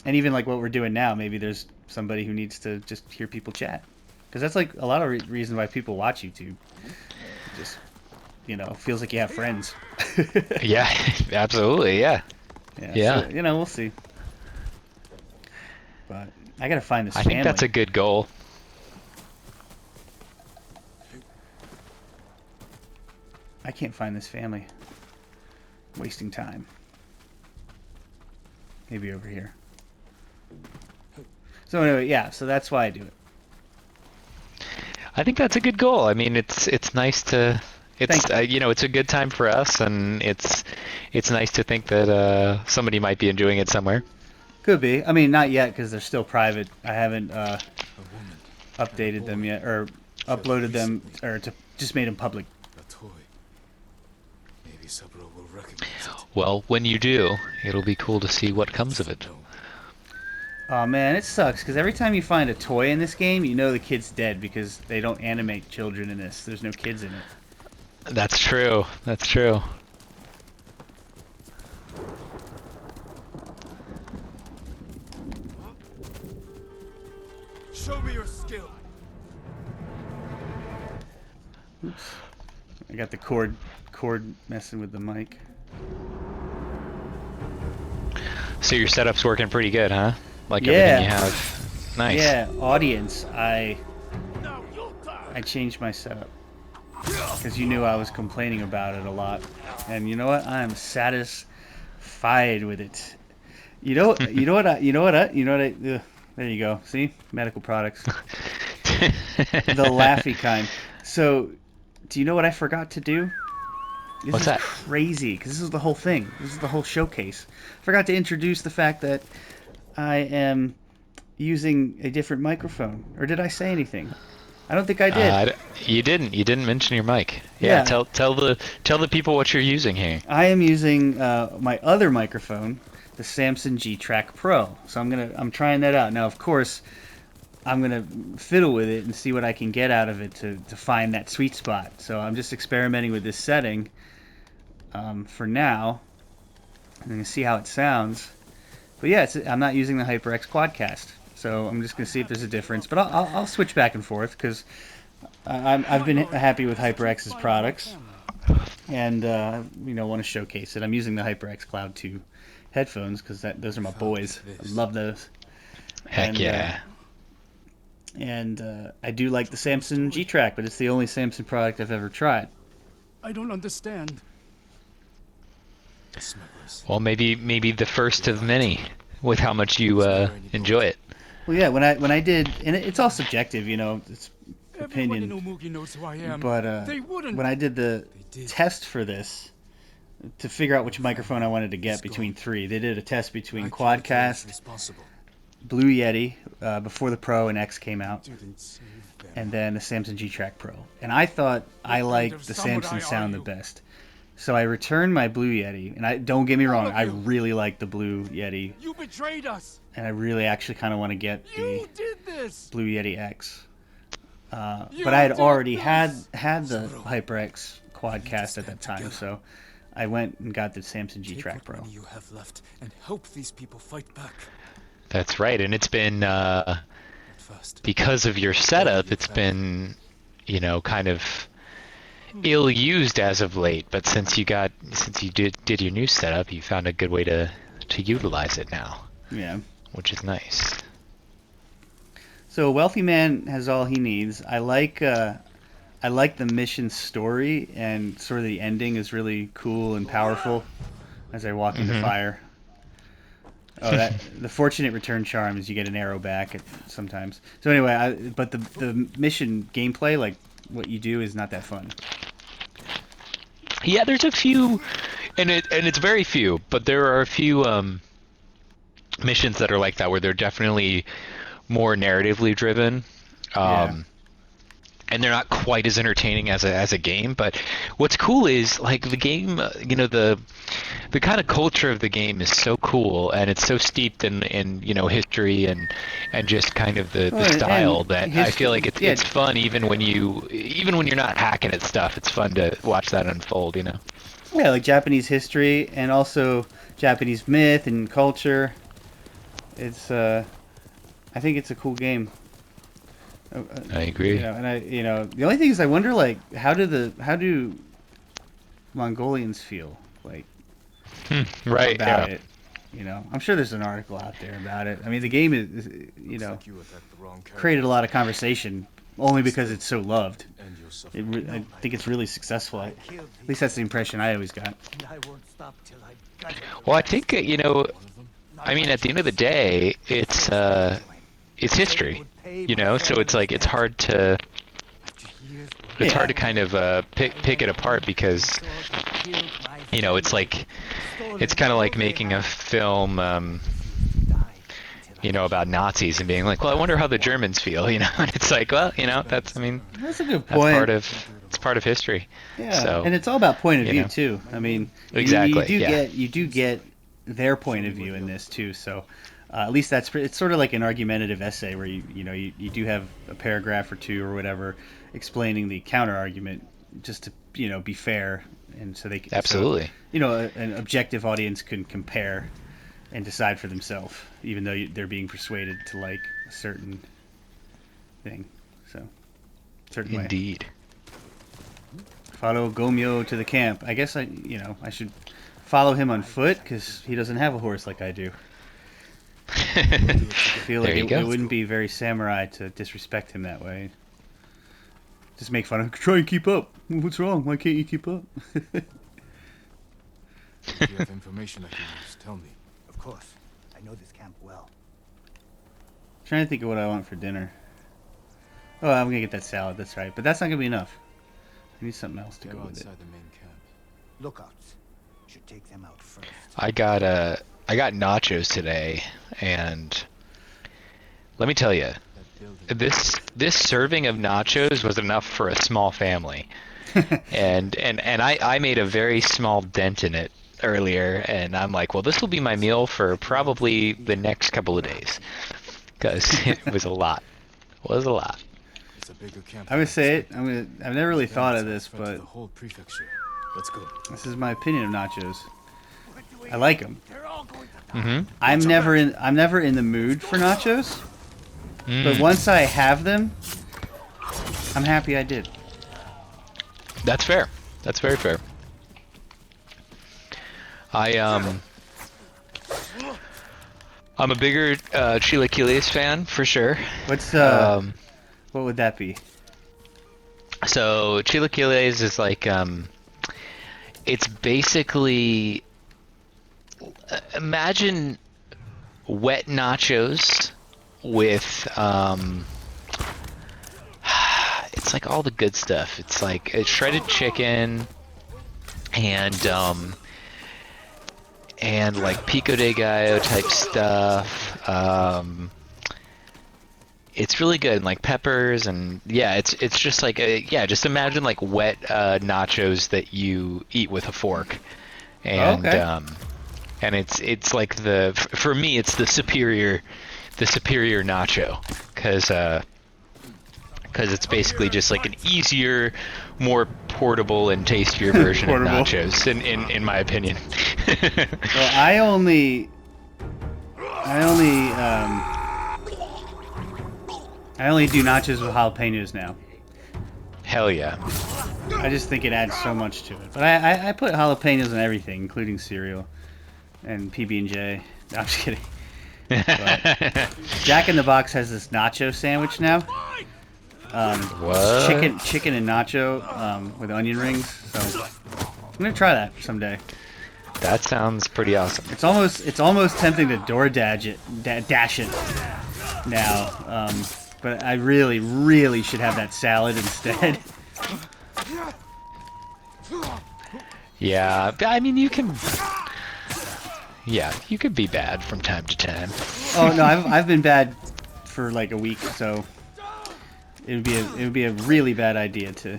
And even like what we're doing now, maybe there's somebody who needs to just hear people chat. Because that's like a lot of reasons why people watch YouTube. Just feels like you have friends. Yeah. Absolutely. Yeah. Yeah. So, we'll see. But I gotta find this I family. think that's a good goal. I can't find this family. Wasting time. Maybe over here. So anyway, yeah, so that's why I do it. I think that's a good goal. I mean, it's nice to it's Thank you. you know, it's a good time for us, and it's nice to think that somebody might be enjoying it somewhere. Could be. I mean, not yet because they're still private. I haven't A woman. updated and a them boy yet, or killed uploaded them, recently. or just made them public. A toy. Maybe Saburo will recognize it. Well, when you do, it'll be cool to see what comes of it. No. Oh man, it sucks because every time you find a toy in this game, you know the kid's dead because they don't animate children in this. There's no kids in it. That's true. That's true. Show me your skill. I got the cord messing with the mic. So your setup's working pretty good, huh? Like Yeah. everything you have. Nice. Yeah, audience, I Now you'll die. changed my setup because you knew I was complaining about it a lot, and you know what? I am satisfied with it. You know what? There you go. See, medical products, the laughy kind. So, do you know what I forgot to do? This What's is that? crazy because this is the whole thing. This is the whole showcase. Forgot to introduce the fact that I am using a different microphone. Or did I say anything? I don't think I did. You didn't. You didn't mention your mic. Yeah. Tell the people what you're using here. I am using my other microphone, the Samson G-Track Pro. So I'm trying that out. Now, of course, I'm gonna fiddle with it and see what I can get out of it to find that sweet spot. So I'm just experimenting with this setting for now. I'm gonna see how it sounds. But yeah, I'm not using the HyperX Quadcast, so I'm just gonna see if there's a difference. But I'll switch back and forth because I've been happy with HyperX's products, and want to showcase it. I'm using the HyperX Cloud 2 headphones because those are my boys. I love those. Heck And, yeah. And I do like the Samson G-Track, but it's the only Samson product I've ever tried. I don't understand. Smugglers. Well, maybe the first of many, with how much you enjoy it. Well, yeah, when I did, and it's all subjective, it's Everyone in opinion. Umugi knows who I am. But they wouldn't. when I did the They did. test for this, to figure out which microphone I wanted to get between three, they did a test between I killed those Quadcast, responsible. Blue Yeti, before the Pro and X came out, Didn't save them. and then the Samson G-Track Pro. And I thought I kind liked of the samurai Samson are sound the you? best. So I returned my Blue Yeti, and don't get me wrong, of I you. really like the Blue Yeti, You betrayed us. and I really actually kind of want to get the You did this. Blue Yeti X. You But I had did already this. had the HyperX Quadcast at that time, so I went and got the Samson Take G-Track what Pro. money you have left and help these people fight back. That's right, and it's been At first. because of your setup. It's been, kind of ill-used as of late. But since you did your new setup, you found a good way to utilize it now, Yeah. which is nice. So a wealthy man has all he needs. I like the mission story, and sort of the ending is really cool and powerful as I walk into fire. Oh, the fortunate return charm is you get an arrow back sometimes. So anyway, but the mission gameplay, like what you do, is not that fun. Yeah, there's a few, and it's very few, but there are a few missions that are like that where they're definitely more narratively driven. Yeah. And they're not quite as entertaining as a game, but what's cool is like the game, the kind of culture of the game is so cool, and it's so steeped in history and just kind of the Well, style and that I history- feel like yeah. it's fun even when you're not hacking at stuff. It's fun to watch that unfold. Yeah, like Japanese history and also Japanese myth and culture. It's I think it's a cool game. I agree. The only thing is I wonder, like, how do Mongolians feel like Right. about Yeah. it? I'm sure there's an article out there about it. I mean, the game is Looks like you attacked the wrong character. created a lot of conversation only because it's so loved. And your suffering. I think it's really successful. At least that's the impression I always got. I won't stop till I gut it. Well, I think you know. One of them? I mean, at the end of the day, it's history, you know. So it's like it's hard to Yeah. kind of pick it apart because you know it's like it's kind of like making a film. You know, about Nazis and being like, well, I wonder how the Germans feel, you know, and it's like, well, you know, that's, I mean, That's a good that's point. it's part of history. Yeah, So, and it's all about point of you view know. too. I mean, Exactly, yeah. you do get their point of view in this too. So at least it's sort of like an argumentative essay where you do have a paragraph or two or whatever explaining the counter argument just to be fair, and so they can, Absolutely. so, an objective audience can compare and decide for themselves, even though they're being persuaded to like a certain thing. So, certain way. Indeed. Follow Gomyo to the camp. I guess I should follow him on foot because he doesn't have a horse like I do. I feel like There you it go. wouldn't be very samurai to disrespect him that way. Just make fun of him. Try and keep up. What's wrong? Why can't you keep up? If you have information I can use, tell me. Of course, I know this camp well. Trying to think of what I want for dinner. Oh, I'm gonna get that salad. That's right, but that's not gonna be enough. I need something else to Go go with it. outside the main camp. Lookouts should take them out first. I got nachos today, and let me tell you, That building. this serving of nachos was enough for a small family, and I made a very small dent in it earlier, and I'm like, well, this will be my meal for probably the next couple of days, because it was a lot. It was a lot. It's a bigger camp. I'm gonna say it. I've never really thought of Then this, it's outside but the whole prefecture. Let's go. this is my opinion of nachos. I like them. They're all going to die. Mm-hmm. I'm never in the mood for nachos, but Mm. once I have them, I'm happy I did. That's fair. That's very fair. I'm a bigger Chilaquiles fan for sure. What's Um, what would that be? so Chilaquiles is like it's basically imagine wet nachos with it's like all the good stuff. It's like it's shredded chicken and like pico de gallo type stuff. It's really good, and like peppers, and yeah, it's just like just imagine like wet nachos that you eat with a fork, and Okay. and it's like for me it's the superior nacho, because it's basically just like an easier, more portable and tastier version of Portable. nachos, in my opinion. Well, I only do nachos with jalapenos now. Hell yeah. I just think it adds so much to it. But I put jalapenos in everything, including cereal and PB&J. No, I'm just kidding. Jack in the Box has this nacho sandwich now. What? Chicken and nacho with onion rings. So I'm gonna try that someday. That sounds pretty awesome. It's almost tempting to dash it now. But I really should have that salad instead. Yeah, I mean you can. Yeah, you could be bad from time to time. Oh no, I've been bad for like a week, so it would be a really bad idea to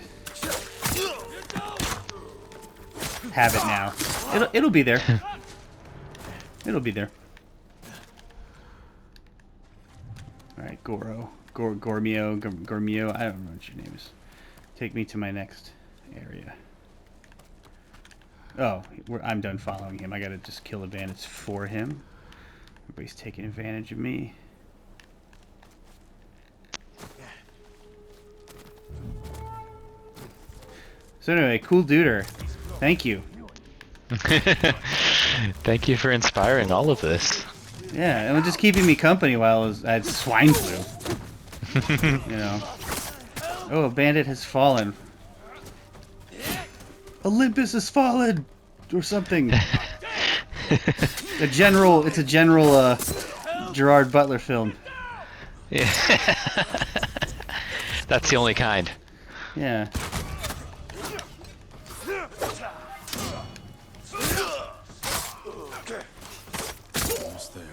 have it now. It'll be there. It'll be there. All right, Gormio. I don't know what your name is. Take me to my next area. Oh, I'm done following him. I gotta just kill the bandits for him. Everybody's taking advantage of me. So anyway, cool duder. Thank you. Thank you for inspiring all of this. Yeah, and just keeping me company while I had swine flu. You know. Oh, a bandit has fallen. Olympus has fallen! Or something. It's a general Gerard Butler film. Yeah. That's the only kind. Yeah. Almost there.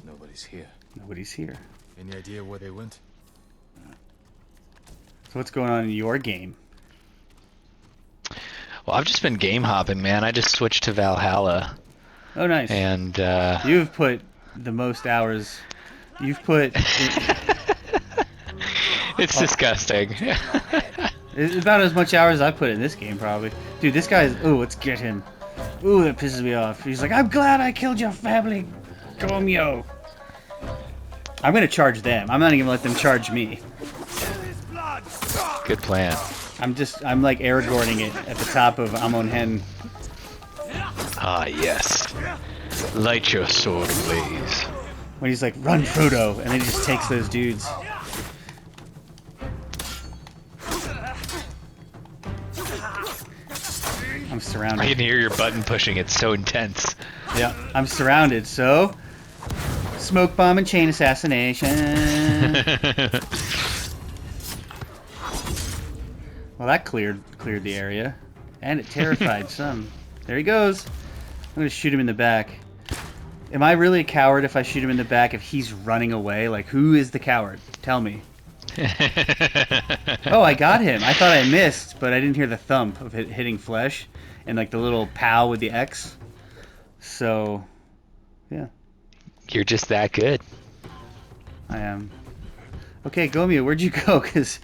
Nobody's here. Nobody's here. Any idea where they went? So what's going on in your game? Well, I've just been game hopping, man. I just switched to Valhalla, Oh, nice. and You've put the most hours. You've put it's disgusting. it's about as much hours I put in this game, probably. Dude, this guy's. Ooh, let's get him. Ooh, that pisses me off. He's like, I'm glad I killed your family, Gomyo. I'm gonna charge them. I'm not even gonna let them charge me. Good plan. I'm like Aragorning it at the top of Amon-Hen. Ah, yes. Light your sword ablaze. When he's like, run, Frodo, and then he just takes those dudes. I'm surrounded. I can hear your button pushing. It's so intense. Yeah, I'm surrounded, so... Smoke bomb and chain assassination. Well, that cleared the area. And it terrified some. There he goes. I'm gonna shoot him in the back. Am I really a coward if I shoot him in the back if he's running away? Like, who is the coward? Tell me. Oh, I got him. I thought I missed, but I didn't hear the thump of it hitting flesh. And, like, the little pow with the X. So, yeah. You're just that good. I am. Okay, Gomio, where'd you go? Because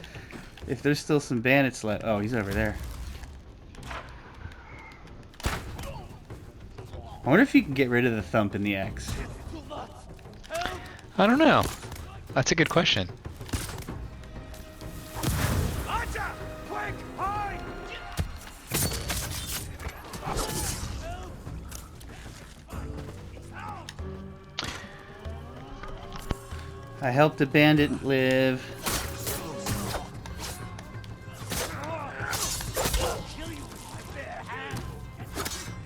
if there's still some bandits left... Oh, he's over there. I wonder if you can get rid of the thump in the X. I don't know. That's a good question. I helped a bandit live.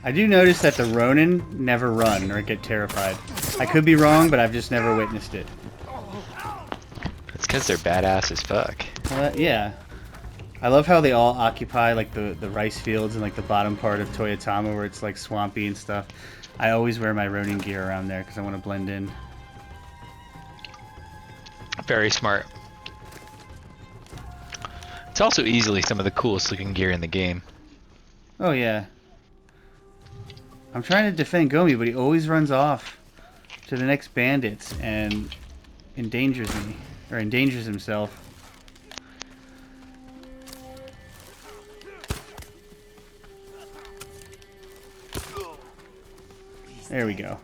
I do notice that the Ronin never run or get terrified. I could be wrong, but I've just never witnessed it. It's because they're badass as fuck. Yeah. I love how they all occupy like the rice fields and like the bottom part of Toyotama where it's like swampy and stuff. I always wear my Ronin gear around there because I want to blend in. Very smart. It's also easily some of the coolest looking gear in the game. Oh yeah. I'm trying to defend Gomi, but he always runs off to the next bandits and endangers me, or endangers himself. There we go.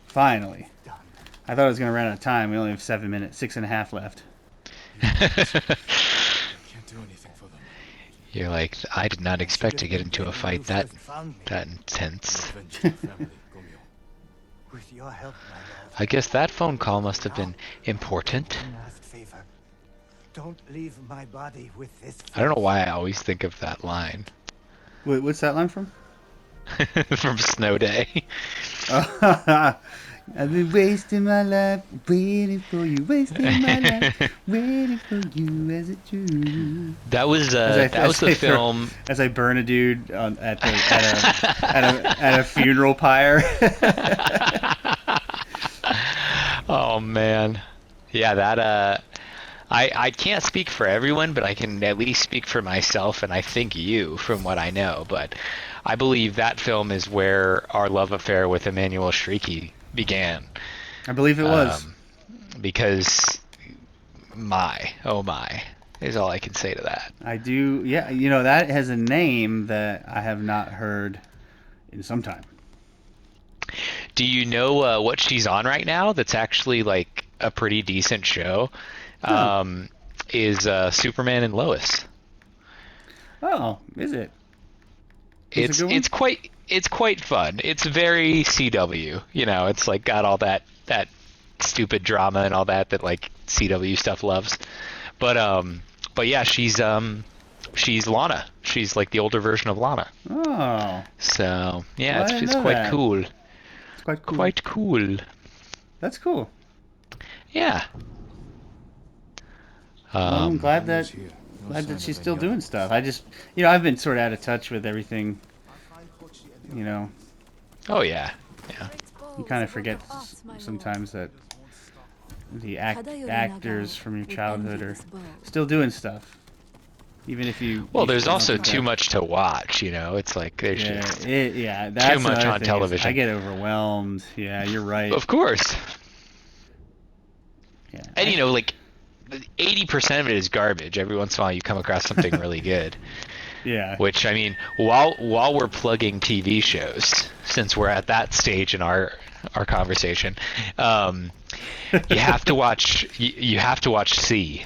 Finally. I thought I was going to run out of time. We only have 7 minutes, 6.5 left. Can't do anything for them. You're like, I did not expect to get into a fight that intense. Avenge your family, Gomyo. With your help, my lord. I guess that phone call must have been important. One last favor. Don't leave my body with this. I don't know why I always think of that line. Wait, what's that line from? From Snow Day. I've been wasting my life waiting for you, wasting my life waiting for you as it true. That was the film. As I burn a dude at a funeral pyre. Oh man, yeah, that I can't speak for everyone, but I can at least speak for myself, and I think you, from what I know. But I believe that film is where our love affair with Emmanuel Shrieky began. I believe it was. Because oh my, is all I can say to that. I do, yeah. You know, that has a name that I have not heard in some time. Do you know what she's on right now? That's actually like a pretty decent show. Is Superman and Lois. Oh, is it? Was it a good one? It's quite fun. It's very CW. You know, it's like got all that stupid drama and all that like CW stuff loves. But yeah, she's Lana. She's like the older version of Lana. Oh, So yeah, well, I didn't it's know quite that. cool. It's quite cool. Quite cool. That's cool. Yeah. Well, I'm Um. glad Amio's that here. No glad sign that she's of still any doing others. stuff. I just, I've been sort of out of touch with everything. You know, Oh yeah. Yeah. you kind of forget sometimes that the actors from your childhood are still doing stuff, even if Well, you there's don't also think too that. much to watch. You know, it's like there's Yeah, just too that's much another on thing is I television. get overwhelmed. Yeah, you're right. Of course. Yeah, And you know, like 80% of it is garbage. Every once in a while, you come across something really good. yeah. Which I mean, while we're plugging TV shows, since we're at that stage in our conversation, you have to watch C.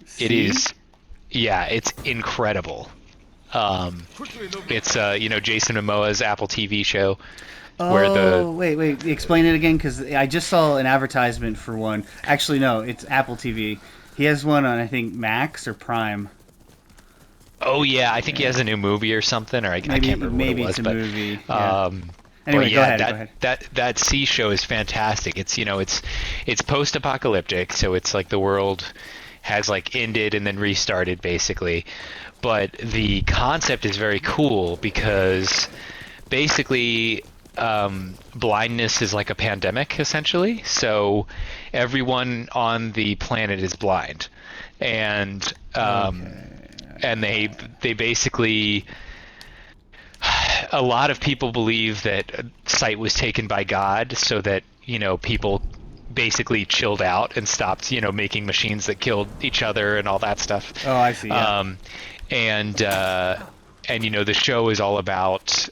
It See? is, yeah, it's incredible. It's you know, Jason Momoa's Apple TV show where the Oh, wait. Explain it again, because I just saw an advertisement for one. Actually, no, it's Apple TV. He has one on, I think, Max or Prime. oh yeah, I think he has Yeah. a new movie or something, or I can't remember what it Maybe it's was, a but movie. Yeah. um, but Anyway, go yeah, ahead. Go ahead. that C show is fantastic. It's you know it's post-apocalyptic, so it's like the world has like ended and then restarted basically, but the concept is very cool because basically blindness is like a pandemic essentially. So everyone on the planet is blind, and Okay. they basically a lot of people believe that sight was taken by God so that you know people basically chilled out and stopped you know making machines that killed each other and all that stuff. Oh, I see. Yeah. um, and you know the show is all about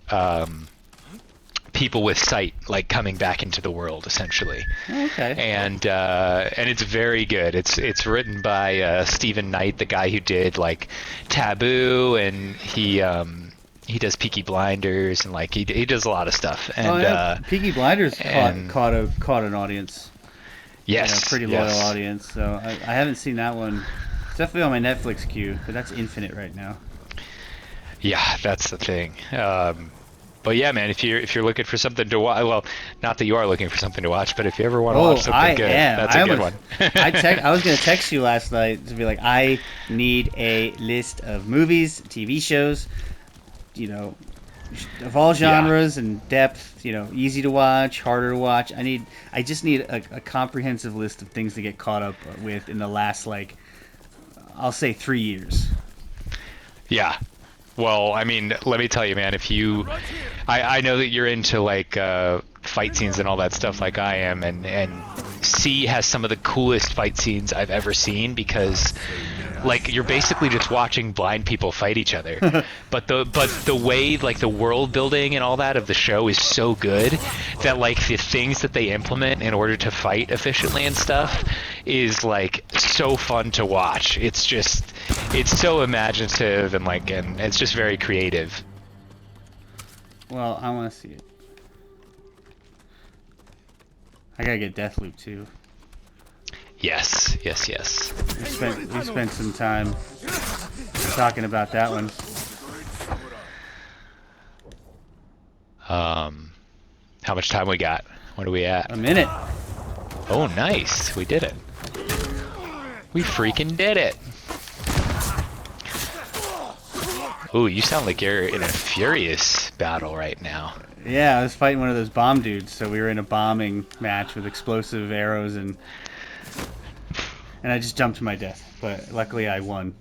people with sight like coming back into the world essentially, Oh, okay. and it's very good. It's written by Stephen Knight, the guy who did like Taboo, and he does Peaky Blinders, and like he does a lot of stuff. Oh, And yeah. Peaky Blinders and caught an audience. yes, Pretty loyal yes, audience. So I haven't seen that one. It's definitely on my Netflix queue, but that's infinite right now. yeah, that's the thing. But yeah, man, if you're looking for something to watch, well, not that you are looking for something to watch, but if you ever want to Oh, watch I something good, am. that's a good one. I was gonna text you last night to be like, I need a list of movies, TV shows, you know, of all Yeah. genres and depth. You know, easy to watch, harder to watch. I just need a comprehensive list of things to get caught up with in the last like, I'll say 3 years. Yeah. Well, I mean, let me tell you, man, if you I know that you're into like fight scenes and all that stuff like I am, and C has some of the coolest fight scenes I've ever seen because like you're basically just watching blind people fight each other. But the way like the world building and all that of the show is so good that like the things that they implement in order to fight efficiently and stuff is like so fun to watch. It's so imaginative and it's just very creative. Well, I want to see it. I gotta get Deathloop too. Yes, yes, yes. We spent some time talking about that one. How much time we got? What are we at? A minute. Oh, nice. We did it. We freaking did it. Ooh, you sound like you're in a furious battle right now. Yeah, I was fighting one of those bomb dudes, so we were in a bombing match with explosive arrows and I just jumped to my death, but luckily I won.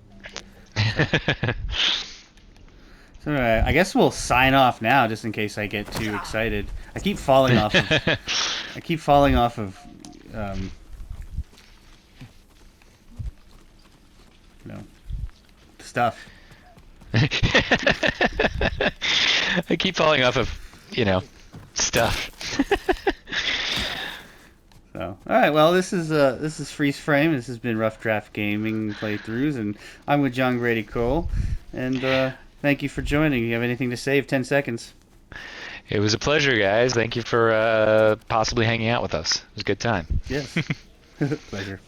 So I guess we'll sign off now, just in case I get too excited. I keep falling off. I keep falling off of. You know, stuff. I keep falling off of, you know, stuff. So, all right. Well, this is Freeze Frame. This has been Rough Draft Gaming playthroughs, and I'm with John Grady Cole, and Thank you for joining. You have anything to say? 10 seconds. It was a pleasure, guys. Thank you for possibly hanging out with us. It was a good time. Yes. Pleasure.